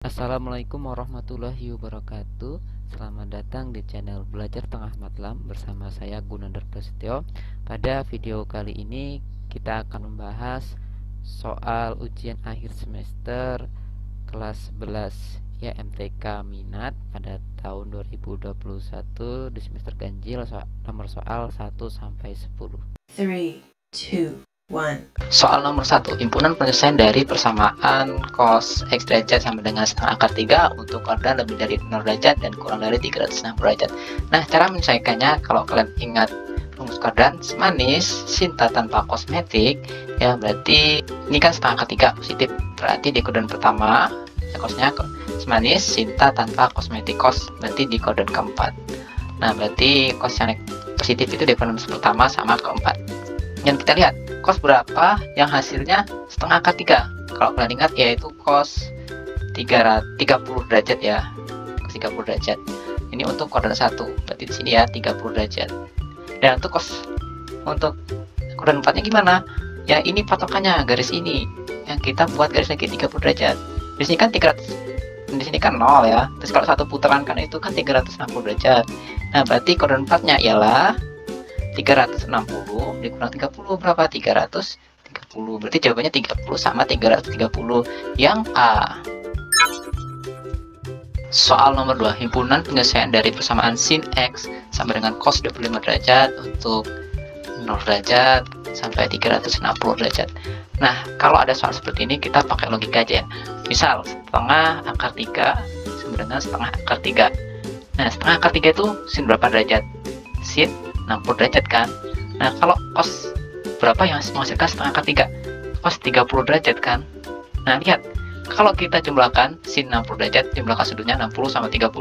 Assalamualaikum warahmatullahi wabarakatuh. Selamat datang di channel Belajar Tengah Matlam bersama saya Gunandar Prasetyo. Pada video kali ini kita akan membahas soal ujian akhir semester kelas 11 ya MTK Minat pada tahun 2021 di semester ganjil, nomor soal 1 sampai 10. 3, 2, 1. Soal nomor 1, himpunan penyelesaian dari persamaan cos X derajat sama dengan setengah akar 3 untuk koordinat lebih dari 0 derajat dan kurang dari 360 derajat. Nah, cara menyelesaikannya kalau kalian ingat rumus koordinat semanis sinta tanpa kosmetik, ya berarti ini kan setengah akar 3 positif. Berarti di koordinat pertama ya cosnya semanis sinta tanpa kosmetik cos, berarti di koordinat keempat. Nah, berarti cos yang positif itu di koordinat pertama sama keempat. Dan kita lihat cos berapa yang hasilnya setengah akar 3. Kalau kalian ingat yaitu cos 30 derajat ya. Cos 30 derajat. Ini untuk koordinat 1. Berarti di sini ya 30 derajat. Dan untuk koordinat 4-nya gimana? Ya ini patokannya garis ini. Yang kita buat garis lagi 30 derajat. Di sini kan 300. Di sini kan 0 ya. Terus kalau satu putaran kan itu kan 360 derajat. Nah, berarti koordinat 4-nya ialah 360 dikurang 30 berapa? 330. Berarti jawabannya 30 sama 330 yang A. Soal nomor 2, himpunan penyelesaian dari persamaan sin X sama dengan cos 25 derajat untuk 0 derajat sampai 360 derajat. Nah, kalau ada soal seperti ini kita pakai logika aja. Misal setengah akar 3 sama dengan setengah akar 3. Nah, setengah akar 3 itu sin berapa derajat? Sin 60 derajat kan. Nah, kalau cos berapa yang menghasilkan setengah akar 3? Cos 30 derajat kan. Nah, lihat kalau kita jumlahkan sin 60 derajat, jumlahkan sudutnya 60 sama 30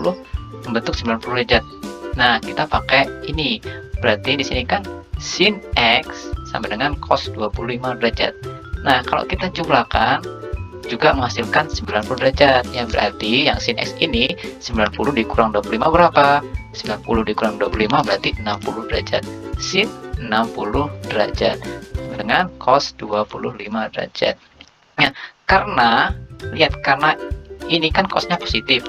membentuk 90 derajat. Nah, kita pakai ini. Berarti di sini kan sin X sama dengan cos 25 derajat. Nah, kalau kita jumlahkan juga menghasilkan 90 derajat. Ya berarti yang sin X ini 90 dikurang 25 berapa? 90 dikurang 25 berarti 60 derajat. Sin 60 derajat dengan cos 25 derajat. Ya, karena lihat karena ini kan cosnya positif.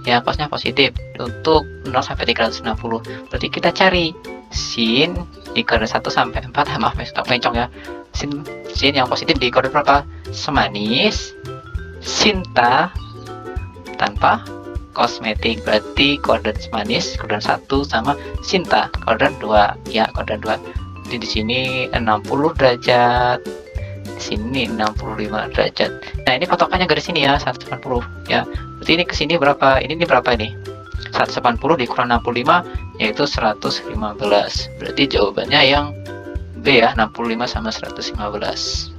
Ya, cosnya positif untuk 0 sampai 360. Berarti kita cari sin di koordinat 1 sampai 4. Maaf, stop mencong ya. Sin yang positif di koordinat berapa? Semanis sinta tanpa kosmetik, berarti koordinat manis koordinat 1 sama sinta koordinat 2 ya, koordinat 2. Jadi di sini 60 derajat, di sini 65 derajat. Nah, ini patokannya garis sini ya 180 ya. Berarti ini ke sini berapa? Ini berapa ini? 180 dikurang 65 yaitu 115. Berarti jawabannya yang B ya, 65 sama 115.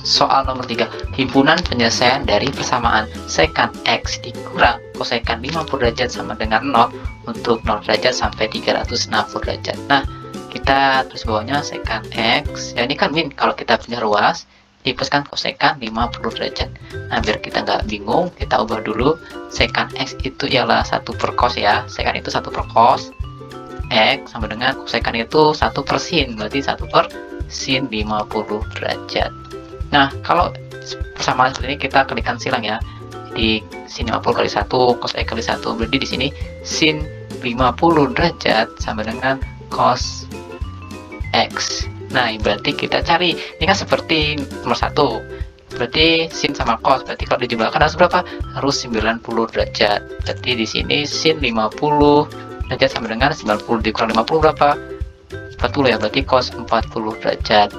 Soal nomor 3, himpunan penyelesaian dari persamaan sekant X dikurang kosekant 50 derajat sama dengan 0 untuk 0 derajat sampai 360 derajat. Nah, kita terus bawahnya sekant X, ya ini kan min, kalau kita punya ruas dipuskan kosekant 50 derajat. Nah, biar kita nggak bingung, kita ubah dulu. Sekant X itu ialah 1 per cos ya, sekant itu 1 per cos X sama dengan kosekant itu 1 per sin, berarti 1 per sin 50 derajat. Nah, kalau persamaan seperti ini kita kalikan silang ya. Di sin 50 kali 1 cos X kali 1, berarti di sini sin 50 derajat sama dengan cos X. Nah, berarti kita cari, ini kan seperti nomor 1. Berarti sin sama cos, berarti kalau dijumlahkan harus berapa? Harus 90 derajat. Berarti di sini sin 50 derajat sama dengan 90 dikurang 50 berapa? 40 ya, berarti cos 40 derajat.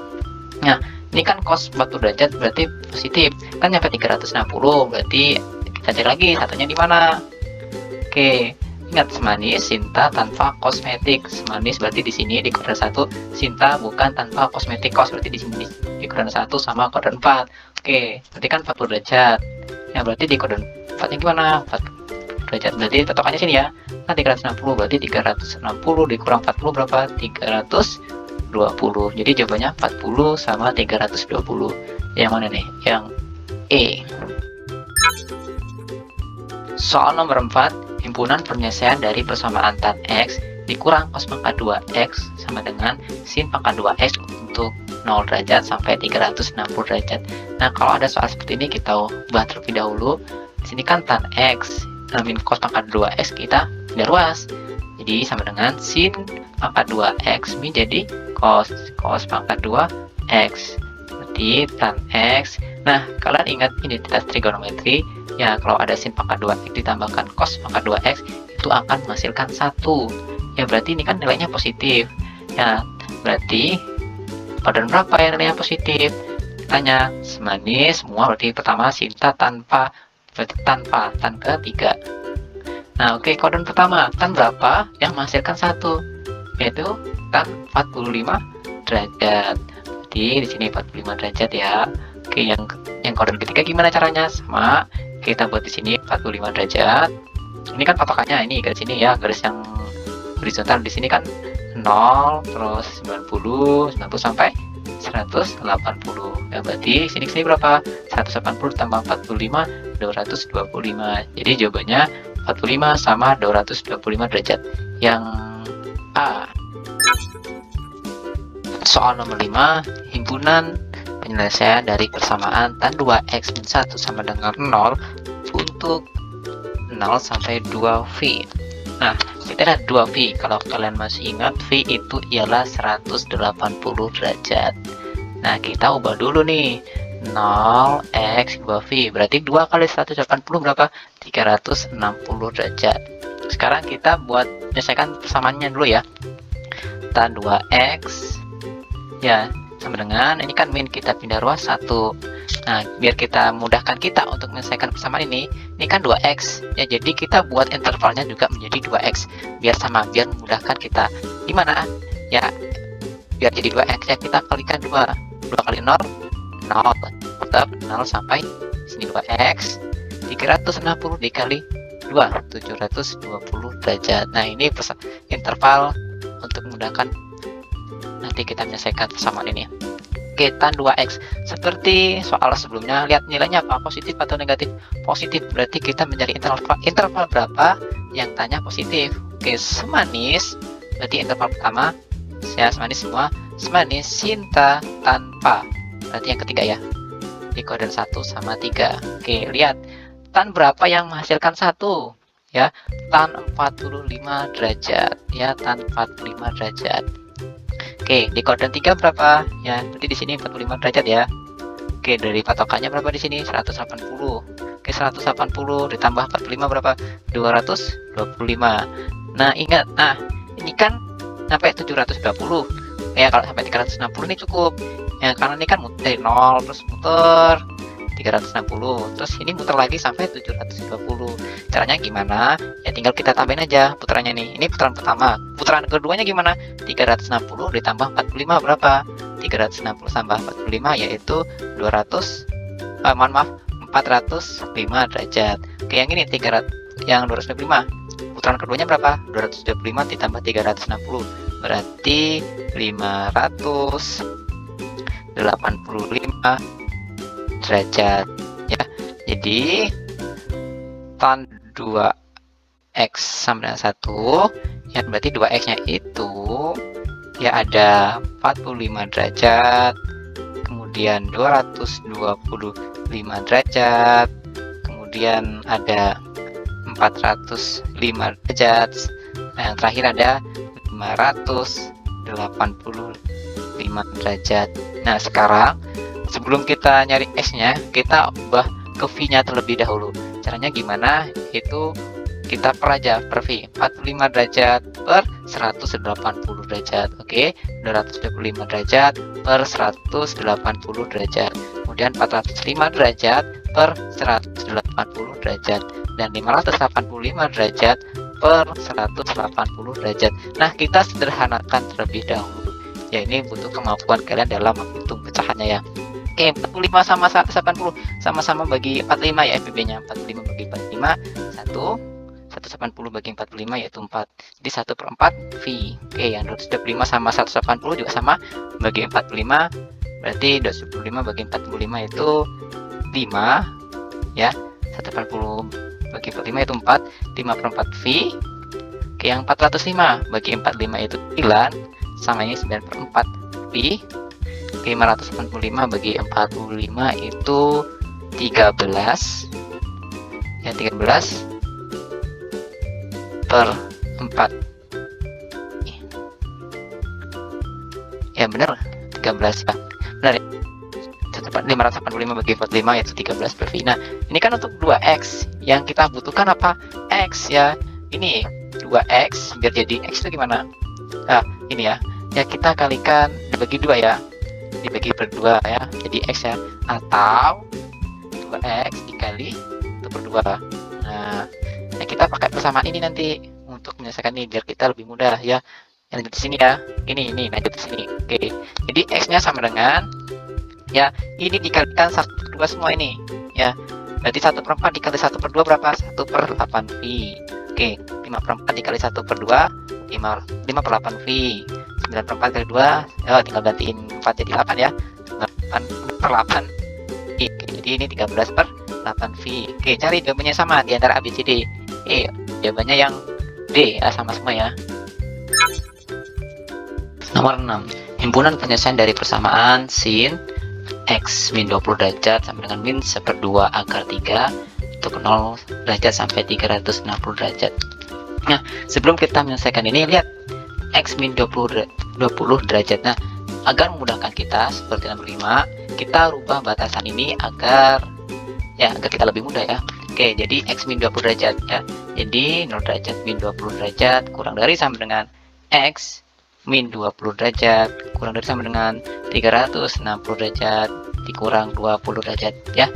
Nah, ini kan cos 40 derajat berarti positif. Kan nyampe 360, berarti kita cari lagi satunya di mana? Oke, ingat semanis sinta tanpa kosmetik. Semanis berarti di sini di koordinat 1, sinta bukan tanpa kosmetik cos, berarti di sini di koordinat 1 sama koordinat 4. Oke, berarti kan 40 derajat. Ya, berarti di koordinat 4-nya gimana? 40 derajat. Berarti patokannya sini ya. Kan 360 berarti 360 dikurang 40 berapa? 320. Jadi jawabannya 40 sama 320. Yang mana nih? Yang E. Soal nomor 4, himpunan penyelesaian dari persamaan tan X dikurang cos pangkat 2X sama dengan sin pangkat 2X untuk 0 derajat sampai 360 derajat. Nah, kalau ada soal seperti ini kita ubah terlebih dahulu. Di sini kan tan X min cos pangkat 2X kita pindah ruas. Jadi sama dengan sin pangkat 2X min jadi cos pangkat 2X. Berarti tan X. Nah, kalian ingat identitas trigonometri ya, kalau ada sin pangkat 2X ditambahkan cos pangkat 2X itu akan menghasilkan 1. Ya, berarti ini kan nilainya positif. Ya, berarti kuadran berapa yang nilainya positif? Tanya semanis semua, berarti pertama sinta tanpa, berarti tanpa, tan ketiga. Nah, oke, kuadran pertama tan berapa yang menghasilkan 1, yaitu tan 45 derajat. Jadi di sini 45 derajat ya. Oke, yang kuadran ketiga gimana caranya? Sama, kita buat di sini 45 derajat. Ini kan patokannya ini garis ini ya, garis yang horizontal. Di sini kan 0 terus 90 sampai 180 ya, berarti sini berapa? 180 tambah 45 225. Jadi jawabannya 45 sama 225 derajat yang A. Soal nomor 5, himpunan penyelesaian dari persamaan tan 2x min 1 sama dengan 0 untuk 0 sampai 2V. Nah, kita lihat 2V. Kalau kalian masih ingat, V itu ialah 180 derajat. Nah, kita ubah dulu nih. 0x 2V. Berarti 2 kali 180 berapa? 360 derajat. Sekarang kita buat menyelesaikan persamaannya dulu ya. Tan 2x ya sama dengan, ini kan min, kita pindah ruas 1. Nah, biar kita mudahkan kita untuk menyelesaikan persamaan ini kan 2x ya, jadi kita buat intervalnya juga menjadi 2x biar sama, biar memudahkan kita. Gimana ya, biar jadi 2x ya kita kalikan 2 kali 0 tetap 0 sampai sini 2x. 360 dikali 2 720 derajat. Nah, ini interval untuk memudahkan nanti kita menyelesaikan persamaan ini. Oke, tan 2x seperti soal sebelumnya, lihat nilainya apa, positif atau negatif? Positif, berarti kita mencari interval berapa yang tanya positif. Oke, semanis, berarti interval pertama saya semanis semua, semanis sinta tanpa, berarti yang ketiga ya, di kuadran 1 sama 3. Oke, lihat tan berapa yang menghasilkan 1 ya, tan 45 derajat ya, tan 45 derajat. Oke, di kuadran 3 berapa? Ya, berarti di sini 45 derajat ya. Oke, dari patokannya berapa di sini? 180. Oke, 180 ditambah 45 berapa? 225. Nah, ingat, nah, ini kan sampai 720. Ya, kalau sampai 360 ini cukup. Ya, karena ini kan dari 0 terus muter 360. Terus ini muter lagi sampai 720. Caranya gimana? Ya tinggal kita tambahin aja putarannya nih. Ini putaran pertama. Putaran keduanya gimana? 360 ditambah 45 berapa? 360 tambah 45 yaitu 405 derajat. Oke, yang ini 300, yang 225. Putaran keduanya berapa? 225 ditambah 360. Berarti 585 derajat ya. Jadi tan 2x sama dengan 1 ya, berarti 2x nya itu ya ada 45 derajat, kemudian 225 derajat, kemudian ada 405 derajat, nah yang terakhir ada 585 derajat. Nah, sekarang sebelum kita nyari x-nya, kita ubah ke v-nya terlebih dahulu. Caranya gimana? Itu kita per aja per v. 45 derajat per 180 derajat. Oke, 225 derajat per 180 derajat. Kemudian 405 derajat per 180 derajat dan 585 derajat per 180 derajat. Nah, kita sederhanakan terlebih dahulu. Ya, ini butuh kemampuan kalian dalam menghitung pecahannya ya. Oke, 45 sama 180 sama-sama bagi 45 ya, FBB-nya 45 bagi 45 180 bagi 45 yaitu 4. Jadi 1/4 V. Oke, yang 225 sama 180 juga sama bagi 45. Berarti 225 bagi 45 itu 5 ya. 180 bagi 45 itu 4. 5/4 V. Oke, yang 405 bagi 45 itu 9, sama ini 9/4 V. 585 bagi 45 itu 13 ya, 13 per 4 ya, bener 13 ya, benar ya. 585 bagi 45 yaitu 13 per V. Nah, ini kan untuk 2x, yang kita butuhkan apa? X ya. Ini 2x, biar jadi x itu gimana? Nah, ini ya. Ya, kita kalikan dibagi 2 ya. Dibagi per 2 ya. Jadi x ya. Atau 2x dikali 1 per 2. Nah, ya kita pakai persamaan ini nanti untuk menyelesaikan ini biar kita lebih mudah ya. Yang di sini ya. Ini lanjut di sini. Oke. Jadi x-nya sama dengan ya, ini dikalikan 1 per 2 semua ini ya. Berarti 1 per 4 dikali 1 per 2 berapa? 1 per 8 V. Oke, 5 per 4 dikali 1 per 2 5 per 8 V. 9 per 4 kali 2 ya, tinggal gantiin 4 jadi 8 ya. 8 per 8 V. Oke, jadi ini 13 per 8 V. Oke, cari jawabannya sama di antara A, B, C, D. Jawabannya yang D ya, sama semua ya. Nomor 6, himpunan penyelesaian dari persamaan sin x min 20 derajat sama dengan min 1/2 akar 3 untuk 0 derajat sampai 360 derajat. Nah, sebelum kita menyelesaikan ini, lihat x min 20 derajat. Nah, agar memudahkan kita seperti nomor 5, kita rubah batasan ini agar kita lebih mudah ya. Oke, jadi x min 20 derajat ya. Jadi 0 derajat min 20 derajat kurang dari sama dengan x min 20 derajat kurang dari sama dengan 360 derajat dikurang 20 derajat ya.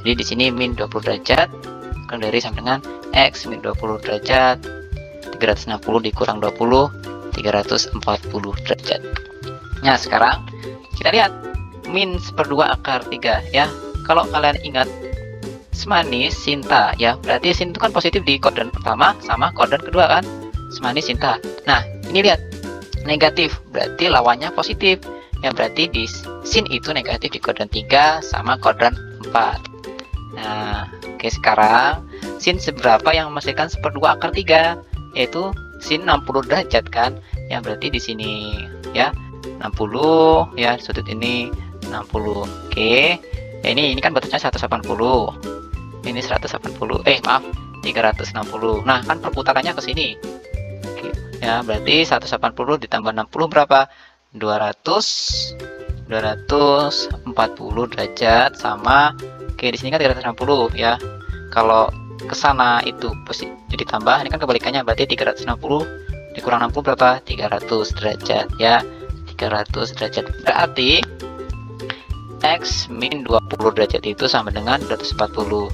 Jadi di sini min 20 derajat kurang dari sama dengan x min 20 derajat 360 dikurang 20 340 derajat. Nah, sekarang kita lihat min 1/2 akar 3 ya. Kalau kalian ingat semanis sinta ya, berarti sin itu kan positif di koordinat pertama sama koordinat kedua kan, semanis sinta. Nah, ini lihat negatif, berarti lawannya positif ya, berarti di sin itu negatif di koordinat 3 sama koordinat 4. Nah, oke, sekarang sin seberapa yang menghasilkan 1/2 akar 3, yaitu sin 60 derajat kan ya, berarti di sini ya 60 ya, sudut ini 60. Oke ya, ini kan batasnya 180, ini 180 maaf 360. Nah, kan perputarannya ke sini ya, berarti 180 ditambah 60 berapa? 240 derajat sama di sini kan 360 ya. Kalau ke sana itu jadi tambah, ini kan kebalikannya, berarti 360 dikurang 60 berapa? 300 derajat ya. 300 derajat berarti x min 20 derajat itu sama dengan 240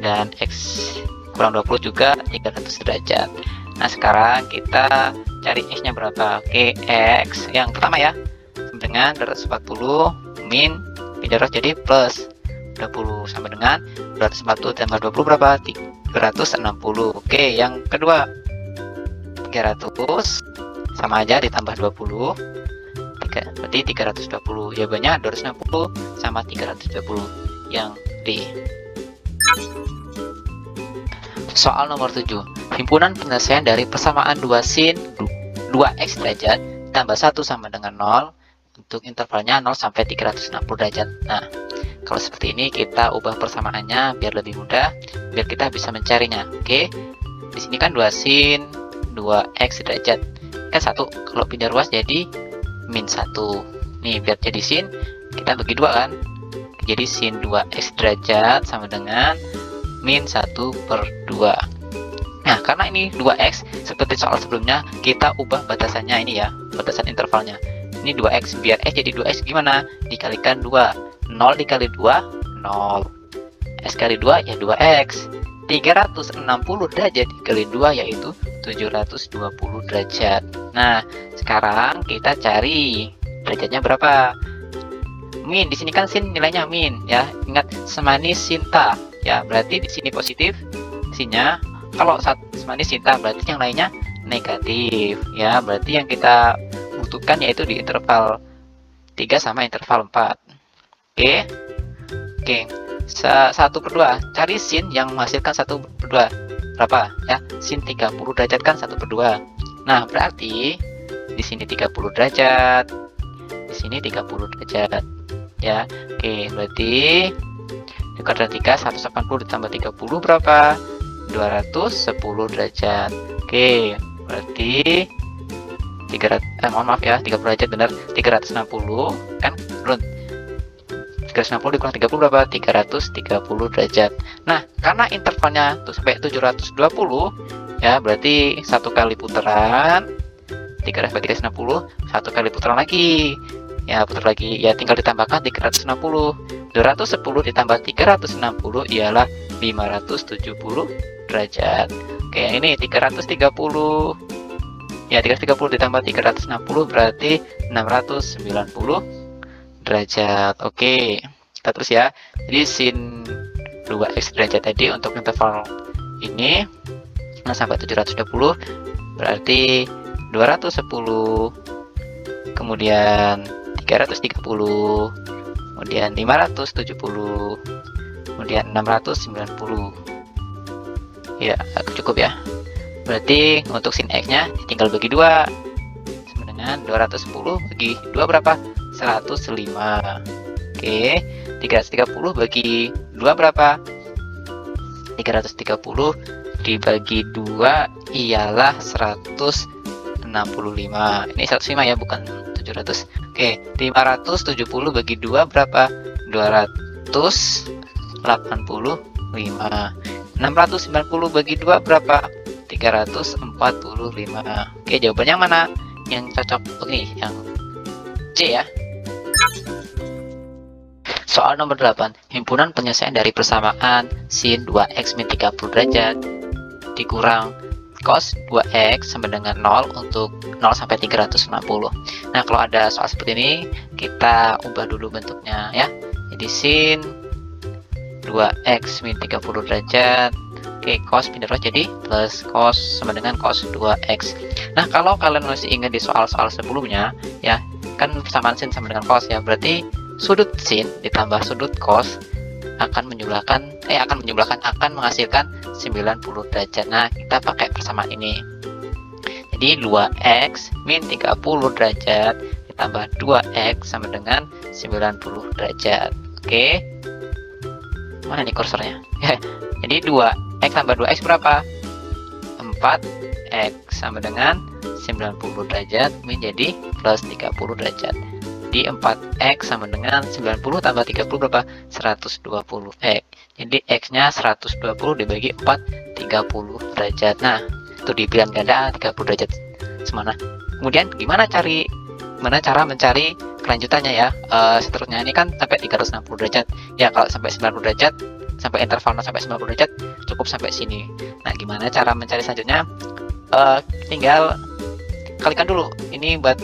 dan x kurang 20 juga 300 derajat. Nah, sekarang kita cari x nya berapa? Oke, x yang pertama ya sama dengan 240 min 300 jadi plus 20 sama dengan 240 tambah 20 berapa? 360. Oke, yang kedua 300 sama aja ditambah 20 berarti 320. Jawabannya 260 sama 320 yang D. Soal nomor 7, himpunan penyelesaian dari persamaan 2 sin 2x derajat tambah 1 sama dengan 0 untuk intervalnya 0 sampai 360 derajat. Nah, kalau seperti ini kita ubah persamaannya biar lebih mudah, biar kita bisa mencarinya. Oke, di sini kan 2 sin 2x derajat kan 1, kalau pindah ruas jadi min 1. Nih, biar jadi sin kita bagi 2 kan, jadi sin 2x derajat sama dengan min 1/2. Nah, karena ini 2x seperti soal sebelumnya, kita ubah batasannya ini ya, batasan intervalnya. Ini 2x, biar x jadi 2x gimana? Dikalikan 2. 0 dikali 2 0, x kali 2 ya 2x. 360 derajat dikali 2 yaitu 720 derajat. Nah, sekarang kita cari derajatnya berapa? Min, di sini kan sin nilainya min ya. Ingat semanis sinta ya, berarti di sini positif sinnya. Kalau semanis sinta berarti yang lainnya negatif ya, berarti yang kita butuhkan yaitu di interval 3 sama interval 4. Oke, 1/2, cari sin yang menghasilkan 1/2 berapa ya? Sin 30 derajat kan 1/2. Nah, berarti di sini 30 derajat, di sini 30 derajat ya. Oke, berarti kuadrat 3 180 ditambah 30 berapa? 210 derajat. Oke, berarti 300 mohon maaf ya, 30 derajat benar, 360 kan run 360 dikurang 30 berapa? 330 derajat. Nah, karena intervalnya tuh sampai 720 ya, berarti satu kali putaran 360, satu kali putaran lagi ya, putar lagi ya, tinggal ditambahkan 360. 210 ditambah 360 ialah 570 derajat. Oke, yang ini 330 ya, 330 ditambah 360 berarti 690 derajat. Oke, kita terus ya. Jadi sin 2x derajat tadi untuk interval ini sampai 720 berarti 210, kemudian 330, kemudian 570, kemudian 690 ya, cukup ya. Berarti untuk sin x nya tinggal bagi 2 sama dengan 210 bagi 2 berapa? 105. Oke, 330 bagi 2 berapa? 330 dibagi 2 ialah 165. Ini 105 ya, bukan 700. Oke, 570 bagi 2 berapa? 285. 690 bagi 2 berapa? 345. Oke, jawabannya mana yang cocok? Oke, yang C ya. Soal nomor 8, himpunan penyelesaian dari persamaan sin 2x min 30 derajat dikurang cos 2x sama dengan 0 untuk 0 sampai 360. Nah, kalau ada soal seperti ini, kita ubah dulu bentuknya ya. Jadi sin 2x min 30 derajat, oke, cos pindah roh jadi plus cos sama dengan cos 2x. Nah, kalau kalian masih ingat di soal-soal sebelumnya ya, kan persamaan sin sama dengan cos ya, berarti sudut sin ditambah sudut cos akan menghasilkan 90 derajat. Nah, kita pakai persamaan ini. Jadi 2x min 30 derajat ditambah 2x sama dengan 90 derajat. Oke. Mana nih kursornya? Jadi 2x tambah 2x berapa? 4x sama dengan 90 derajat menjadi plus 30 derajat. Jadi 4x sama dengan 90 tambah 30 berapa? 120x. Jadi x-nya 120 dibagi 4, 30 derajat. Nah, itu di pilihan ganda 30 derajat semana. Kemudian gimana cara mencari kelanjutannya ya? Seterusnya ini kan sampai 360 derajat. Ya, kalau sampai 90 derajat, sampai interval sampai 90 derajat cukup sampai sini. Nah, gimana cara mencari selanjutnya? Tinggal kalikan dulu. Ini buat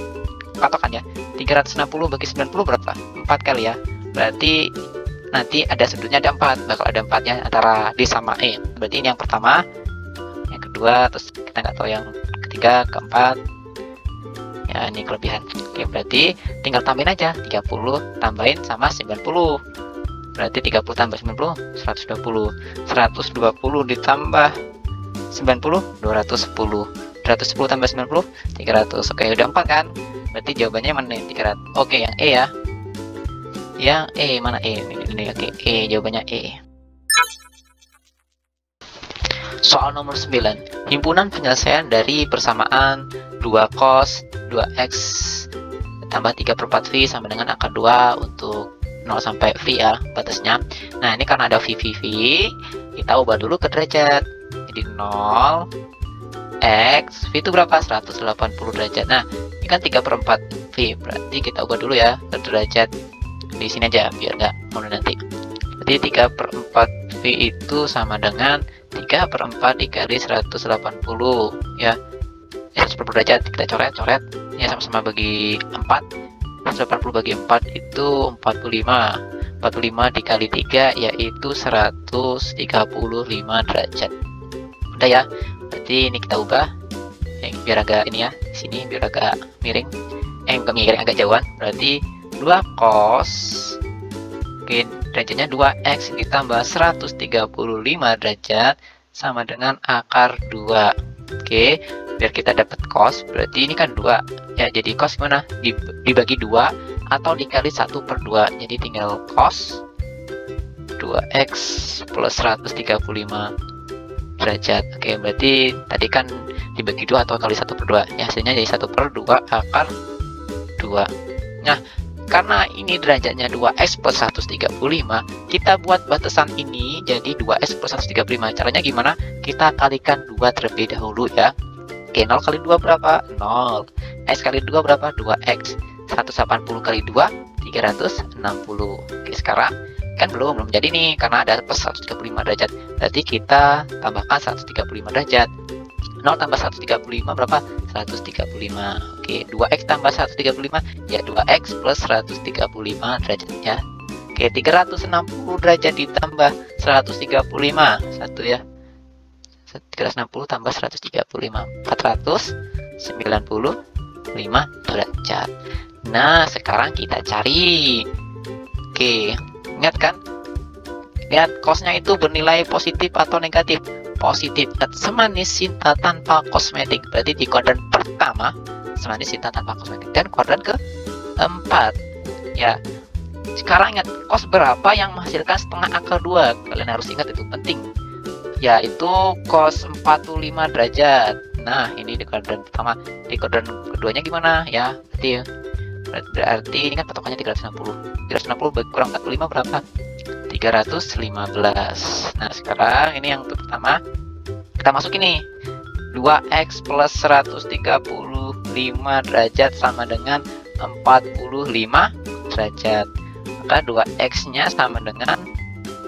patokan ya. 360 bagi 90 berapa? 4 kali ya. Berarti nanti ada sudutnya ada 4. Bakal ada 4-nya antara D sama E. Berarti ini yang pertama, yang kedua, terus kita nggak tahu yang ketiga, keempat. Ya, ini kelebihan. Oke, berarti tinggal tambahin aja 30 tambahin sama 90. Berarti 30 tambah 90 120. 120 ditambah 90 210. 210 tambah 90 300. Oke, udah 4 kan? Berarti jawabannya mana nih? 300. Oke, yang E ya. Yang E mana E? Ini oke, E jawabannya E. Soal nomor 9. Himpunan penyelesaian dari persamaan 2 cos 2x tambah 3/4 V sama dengan akar 2 untuk 0 sampai V ya batasnya. Nah, ini karena ada V, kita ubah dulu ke derajat. Jadi 0 X V itu berapa? 180 derajat. Nah, ini kan 3/4 V, berarti kita ubah dulu ya ke derajat. Di sini aja biar nggak mundur nanti. Berarti 3/4 V itu sama dengan 3/4 dikali 180 ya. 180 derajat kita coret ya, sama-sama bagi 4. 180 bagi 4 itu 45. 45 dikali 3 yaitu 135 derajat. Udah ya. Berarti ini kita ubah biar agak ini ya, di sini biar agak miring. Bukan miring, agak jauhan. Berarti 2 cos, oke, derajatnya 2x ditambah 135 derajat sama dengan akar 2. Oke, biar kita dapat cos, berarti ini kan 2 ya, jadi cos gimana? Dibagi 2 atau dikali 1/2. Jadi tinggal cos 2x plus 135 derajat. Oke, berarti tadi kan dibagi 2 atau kali 1/2 ya, hasilnya jadi 1/2 akar 2. Nah, karena ini derajatnya 2x plus 135, kita buat batasan ini jadi 2x plus 135. Caranya gimana? Kita kalikan 2 terlebih dahulu ya. Oke, 0 kali 2 berapa? 0. X kali 2 berapa? 2x. 180 kali 2, 360. Oke, sekarang kan belum jadi nih, karena ada plus 135 derajat. Berarti kita tambahkan 135 derajat. 0 tambah 135 berapa? 135. Oke, 2x tambah 135 ya 2x plus 135 derajat ya. Oke, 360 derajat ditambah 135. 1 ya. 360 tambah 135, 495 derajat. Nah, sekarang kita cari. Oke, ingat kan? Lihat cosnya itu bernilai positif atau negatif. Positif, semanis sinta tanpa kosmetik. Berarti di kuadran pertama semanis sinta tanpa kosmetik, dan kuadran keempat ya. Sekarang ingat, cos berapa yang menghasilkan setengah akar 2? Kalian harus ingat, itu penting, yaitu cos 45 derajat. Nah, ini di kuadran pertama. Di kuadran keduanya gimana ya? Berarti ini kan patokannya 360. 360 bagi kurang 45 berapa? 315. Nah, sekarang ini yang pertama kita masuk ini 2x plus 135 derajat sama dengan 45 derajat. Maka 2x nya sama dengan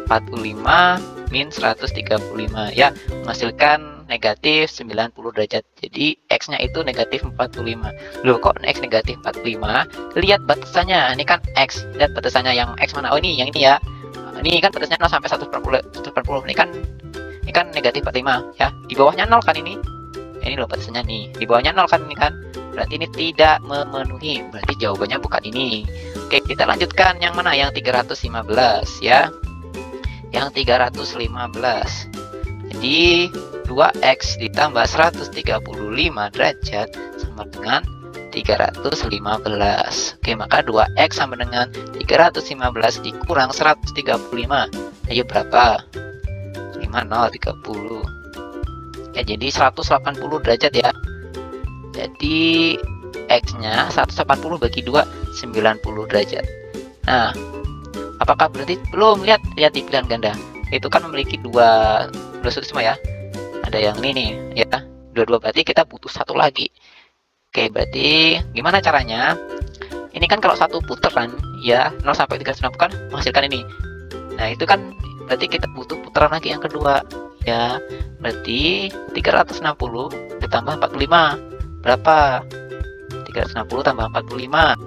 45 min 135 ya, menghasilkan negatif 90 derajat. Jadi x nya itu negatif 45. Loh, kok x negatif 45? Lihat batasannya, ini kan x, lihat batasannya yang x mana? Oh, ini yang ini ya. Ini kan batasnya 0 sampai 180. Ini kan negatif 45 ya. Di bawahnya 0 kan ini. Ini loh batasannya nih. Di bawahnya 0 kan ini kan. Berarti ini tidak memenuhi. Berarti jawabannya bukan ini. Oke, kita lanjutkan yang mana? Yang 315 ya. Yang 315. Jadi 2x ditambah 135 derajat sama dengan 315. Oke, maka 2x sama dengan 315 dikurang 135. Ayo berapa? 50, 30. Ya, jadi 180 derajat ya. Jadi x-nya 180 bagi 2, 90 derajat. Nah, apakah berarti belum? Lihat di pilihan ganda. Itu kan memiliki dua sudut semua ya. Ada yang ini nih ya. Dua-dua, berarti kita butuh satu lagi. Oke, berarti gimana caranya? Ini kan kalau satu putaran ya 0 sampai 360 kan menghasilkan ini. Nah, itu kan berarti kita butuh putaran lagi yang kedua ya. Berarti 360 ditambah 45 berapa? 360 tambah 45,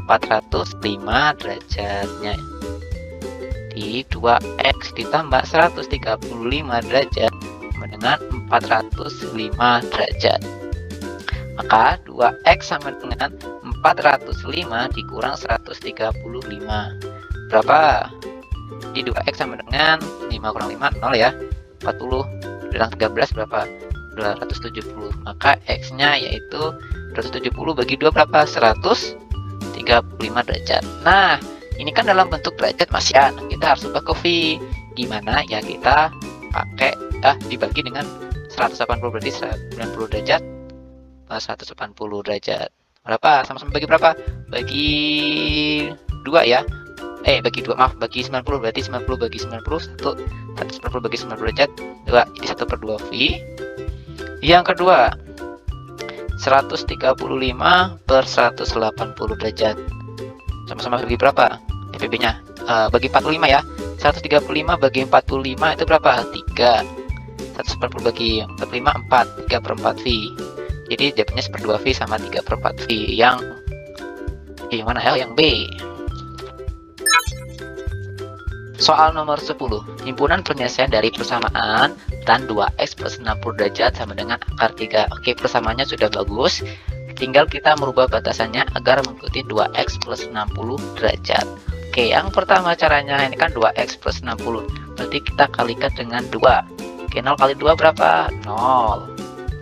405 derajatnya. Di 2x ditambah 135 derajat sama dengan 405 derajat. Maka 2x sama dengan 405 dikurang 135. Berapa? Di 2x sama dengan 5 kurang 5, 0 ya. 40 kurang 13 berapa? 270. Maka x-nya yaitu 270 bagi 2 berapa? 135 derajat. Nah, ini kan dalam bentuk derajat Mas ya. Kita harus ubah ke V. Gimana? Ya kita pakai dibagi dengan 180 berarti 90 derajat. 180 derajat berapa? Sama-sama bagi berapa? Bagi 2 ya. Bagi 2, maaf, bagi 90 berarti 90 bagi 90 190 bagi 90 derajat 2, jadi 1/2 V. Yang kedua 135 per 180 derajat sama-sama bagi berapa? PB nya bagi 45 ya. 135 bagi 45 itu berapa? 3. 140 bagi 45 4, 3/4 V. Jadi dapatnya 1/2 V sama 3/4 V. Yang mana ya? Yang B. Soal nomor 10. Himpunan penyelesaian dari persamaan tan 2x plus 60 derajat sama dengan akar 3. Oke, persamaannya sudah bagus. Tinggal kita merubah batasannya agar mengikuti 2x plus 60 derajat. Oke, yang pertama caranya ini kan 2x plus 60. Berarti kita kalikan dengan 2. Oke, 0 kali 2 berapa? 0.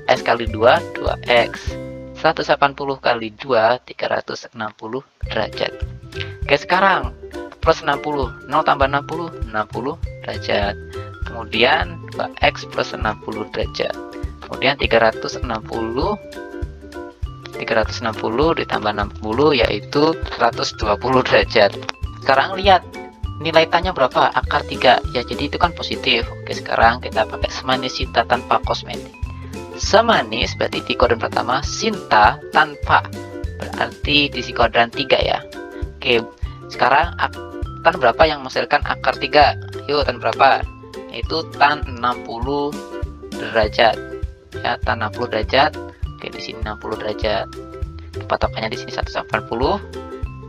X kali 2, 2x. 180 kali 2, 360 derajat. Oke, sekarang plus 60, 0 tambah 60, 60 derajat. Kemudian 2x plus 60 derajat. Kemudian 360 ditambah 60 yaitu 120 derajat. Sekarang lihat nilai tanya berapa? Akar 3 ya, jadi itu kan positif. Oke, sekarang kita pakai semanis sinta tanpa kosmetik. Semanis berarti di kuadran pertama, sinta tanpa berarti di kuadran 3 ya. Oke, sekarang tan berapa yang menghasilkan akar 3? Yuk, tan berapa? Yaitu tan 60 derajat ya, tan 60 derajat. Oke, di sini 60 derajat. Patokannya di sini 180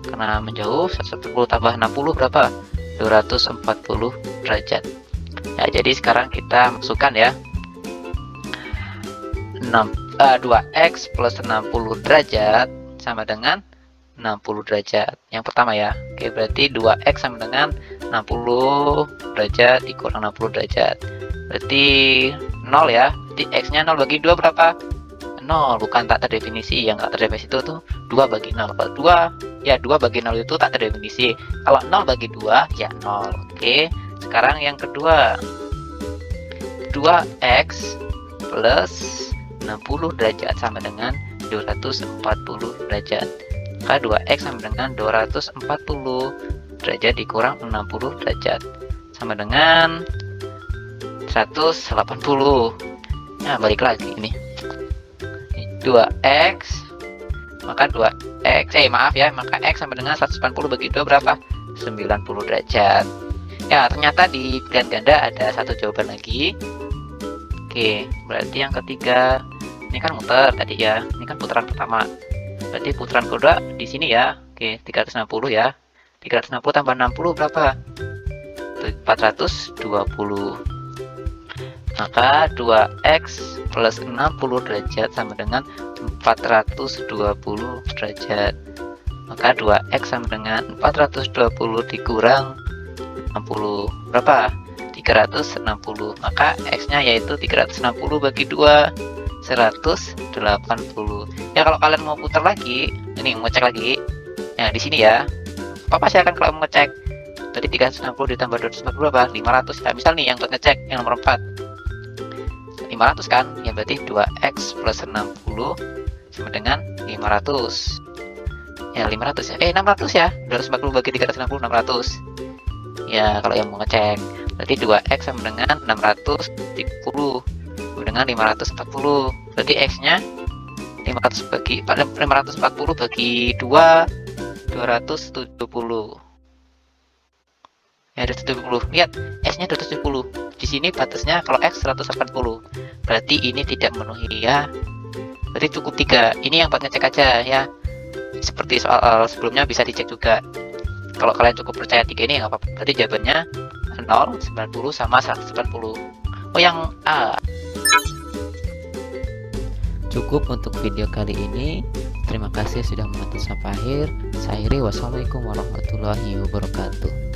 karena menjauh. 180 tambah 60 berapa? 240 derajat. Ya, jadi sekarang kita masukkan ya 2x plus 60 derajat sama dengan 60 derajat. Yang pertama ya. Oke, berarti 2x sama dengan 60 derajat dikurang 60 derajat. Berarti 0 ya. Berarti x-nya 0 bagi 2 berapa? 0, bukan tak terdefinisi. Yang tak terdefinisi itu tuh 2 bagi 0. Kalau 2 ya 2 bagi 0 itu tak terdefinisi. Kalau 0 bagi 2 ya 0. Oke, sekarang yang kedua, 2x plus 60 derajat sama dengan 240 derajat. Maka 2x sama dengan 240 derajat dikurang 60 derajat sama dengan 180. Nah, balik lagi ini 2x, maka 2x maaf ya, maka x sama dengan 180 bagi 2 berapa? 90 derajat. Ya, ternyata di pilihan ganda ada satu jawaban lagi. Oke, berarti yang ketiga ini kan muter tadi ya, ini kan putaran pertama. Berarti putaran kedua di sini ya. Oke, 360 ya. 360 tambah 60 berapa? 420. Maka 2x plus 60 derajat sama dengan 420 derajat. Maka 2x sama dengan 420 dikurang 60 berapa? 360. Maka x-nya yaitu 360 bagi 2 180. Ya, kalau kalian mau putar lagi, ini ngecek lagi. Nah, di sini ya. Apa sih akan kalau mau ngecek? Tadi 360 ditambah 240 berapa? 500. Nah, misal nih yang buat ngecek yang nomor 4. 500 kan? Ya berarti 2x plus 60 sama dengan 500. Ya, 500 ya. 600 ya. 240 bagi 360 600. Ya, kalau yang mau ngecek. Berarti 2x sama dengan 610 dengan 540. Berarti x-nya 540 bagi 2 270. Ya, 270. Lihat, x-nya 270. Di sini batasnya kalau x 180. Berarti ini tidak memenuhi ya. Berarti cukup 3. Ini yang buat ngecek aja ya. Seperti soal sebelumnya bisa dicek juga. Kalau kalian cukup percaya 3 ini nggak apa-apa. Berarti jawabannya 0, 90 sama 180. Oh, yang A. Cukup untuk video kali ini. Terima kasih sudah menonton sampai akhir. Saya Iri, wassalamualaikum warahmatullahi wabarakatuh.